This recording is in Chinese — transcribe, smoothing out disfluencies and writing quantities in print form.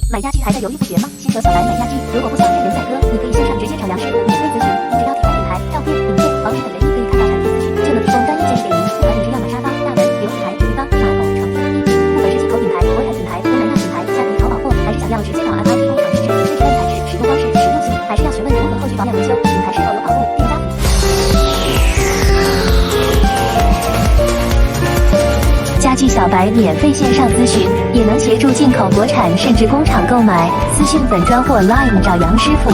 买家具还在犹豫不决吗？新手小白买家具，如果不想任人宰割，你可以线上直接找杨师傅免费咨询，你只要提供品牌、照片、影片、房址等人，可以看到产品资讯，就能提供专业建议给您。不管你是要买沙发、大门、流水台、浴缸、马桶、床铺、地皮，不管是进口品牌、国产品牌、东南亚品牌、下皮淘宝货，还是想要直接找 MIT 工厂试制，最专业材质、使用方式、实用性，还是要询问如何后续保养维修，品牌是否有保护，店家家具小白免费线上咨询，也能协助进口国产甚至工厂购买。私讯本专或 Line 找杨师傅。